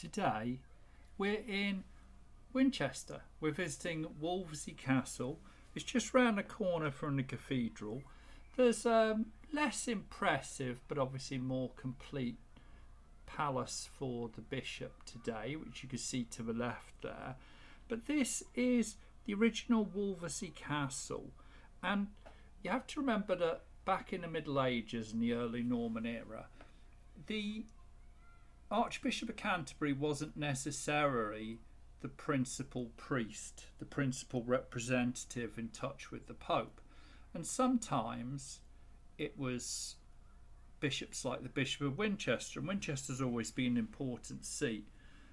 Today we're in Winchester. We're visiting Wolvesey Castle. It's just round the corner from the cathedral. There's a less impressive but obviously more complete palace for the bishop today, which you can see to the left there. But this is the original Wolvesey Castle, and you have to remember that back in the Middle Ages and the early Norman era, the Archbishop of Canterbury wasn't necessarily the principal priest, the principal representative in touch with the Pope. And sometimes it was bishops like the Bishop of Winchester, and Winchester's always been an important seat.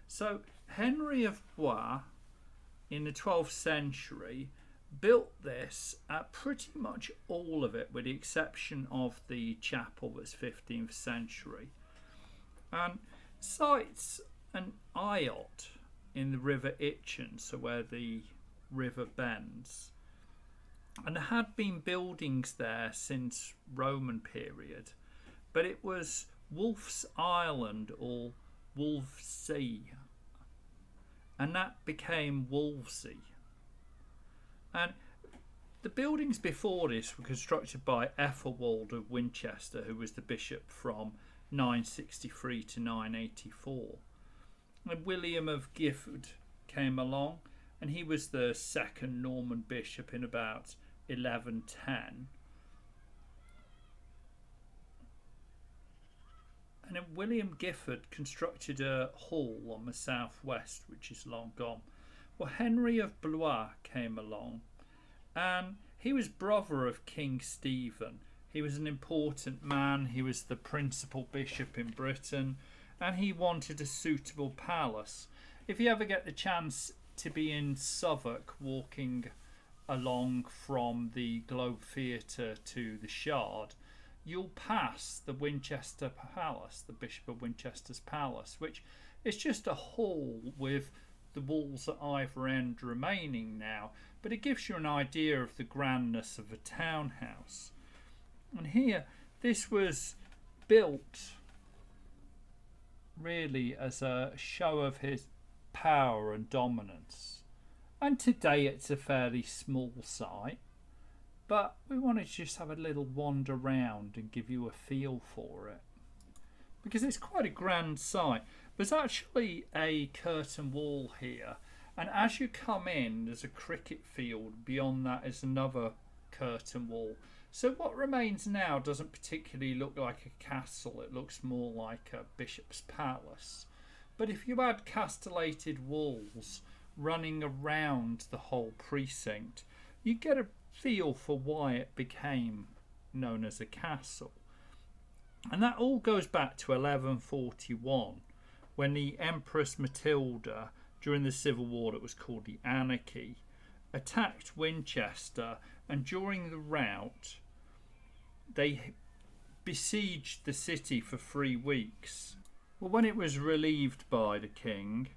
So Henry of Blois in the 12th century built this, pretty much all of it with the exception of the chapel that's 15th century, and cites an eyot in the River Itchen, so where the river bends. And there had been buildings there since Roman period, but it was Wolf's Island or Wolvesey, and that became Wolvesey. And the buildings before this were constructed by Ethelwald of Winchester, who was the bishop from 963 to 984. And William of Gifford came along, and he was the second Norman bishop in about 1110. And then William Gifford constructed a hall on the southwest, which is long gone. Well, Henry of Blois came along, and he was brother of King Stephen. He was an important man. He was the principal bishop in Britain, and he wanted a suitable palace. If you ever get the chance to be in Southwark, walking along from the Globe Theatre to the Shard, you'll pass the Winchester Palace, the Bishop of Winchester's palace, which is just a hall with the walls at either end remaining now, but it gives you an idea of the grandness of a townhouse. And here, this was built really as a show of his power and dominance. And today it's a fairly small site, but we wanted to just have a little wander round and give you a feel for it, because it's quite a grand site. There's actually a curtain wall here, and as you come in there's a cricket field. Beyond that is another curtain wall. So what remains now doesn't particularly look like a castle, it looks more like a bishop's palace. But if you had castellated walls running around the whole precinct, you get a feel for why it became known as a castle. And that all goes back to 1141, when the Empress Matilda, during the Civil War that was called the Anarchy, attacked Winchester, and during the rout they besieged the city for 3 weeks. Well, when it was relieved by the king,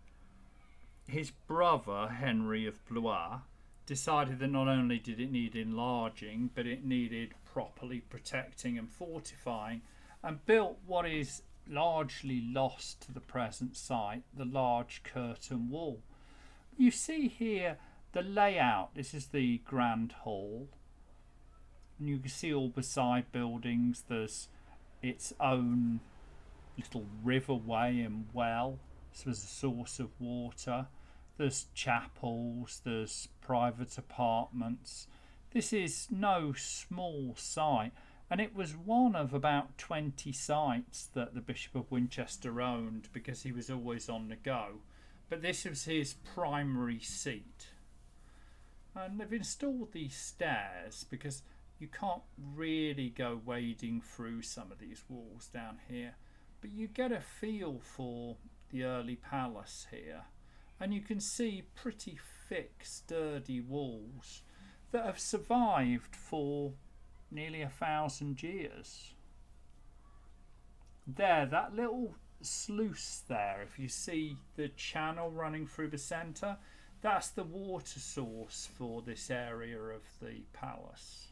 his brother Henry of Blois decided that not only did it need enlarging, but it needed properly protecting and fortifying, and built what is largely lost to the present site, the large curtain wall. You see here the layout. This is the Grand Hall, and you can see all the side buildings. There's its own little riverway and well, so there's a source of water. There's chapels, there's private apartments. This is no small site, and it was one of about 20 sites that the Bishop of Winchester owned, because he was always on the go. But this was his primary seat. And they've installed these stairs because you can't really go wading through some of these walls down here, but you get a feel for the early palace here. And you can see pretty thick, sturdy walls that have survived for nearly 1,000 years. There, that little sluice there, if you see the channel running through the centre, that's the water source for this area of the palace.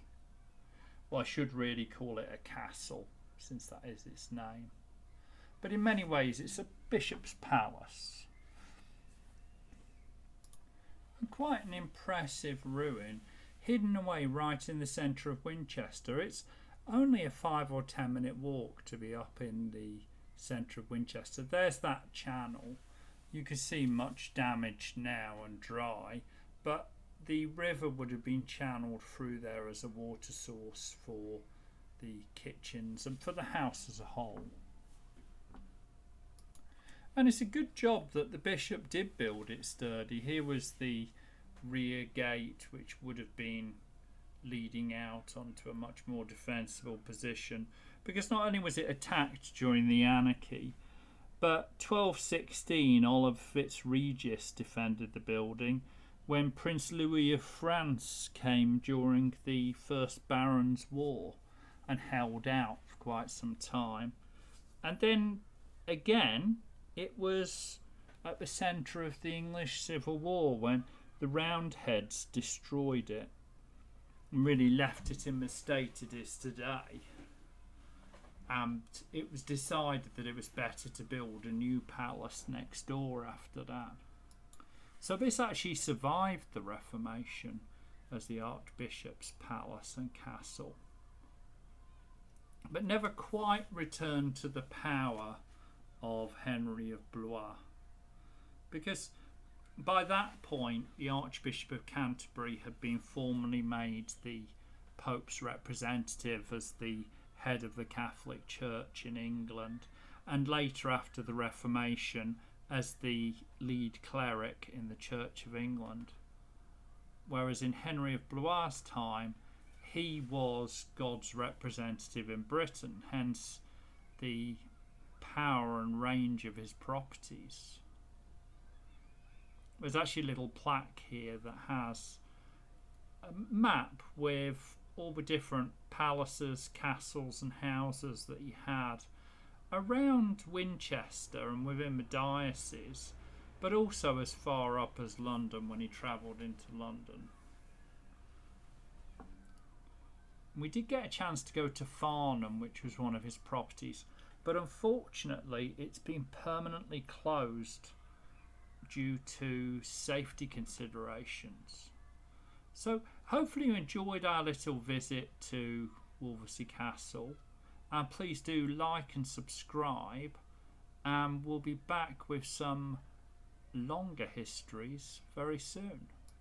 Well, I should really call it a castle, since that is its name. but in many ways it's a bishop's palace. And quite an impressive ruin, hidden away right in the centre of Winchester. It's only a 5 or 10 minute walk to be up in the centre of Winchester. There's that channel. You can see much damage now and dry, but the river would have been channeled through there as a water source for the kitchens and for the house as a whole. And it's a good job that the bishop did build it sturdy. Here was the rear gate, which would have been leading out onto a much more defensible position, because not only was it attacked during the anarchy, but 1216 Oliver Fitzregis defended the building when Prince Louis of France came during the First Barons' War and held out for quite some time. And then again, it was at the centre of the English Civil War when the Roundheads destroyed it and really left it in the state it is today. And it was decided that it was better to build a new palace next door after that. So this actually survived the Reformation as the Archbishop's palace and castle, but never quite returned to the power of Henry of Blois, because by that point the Archbishop of Canterbury had been formally made the Pope's representative as the head of the Catholic Church in England, and later after the Reformation as the lead cleric in the Church of England. Whereas in Henry of Blois' time he was God's representative in Britain, hence the power and range of his properties. There's actually a little plaque here that has a map with all the different palaces, castles and houses that he had around Winchester and within the diocese, but also as far up as London when he travelled into London. We did get a chance to go to Farnham, which was one of his properties, but unfortunately it's been permanently closed due to safety considerations. So hopefully you enjoyed our little visit to Wolvesey Castle, and please do like and subscribe, and we'll be back with some longer histories very soon.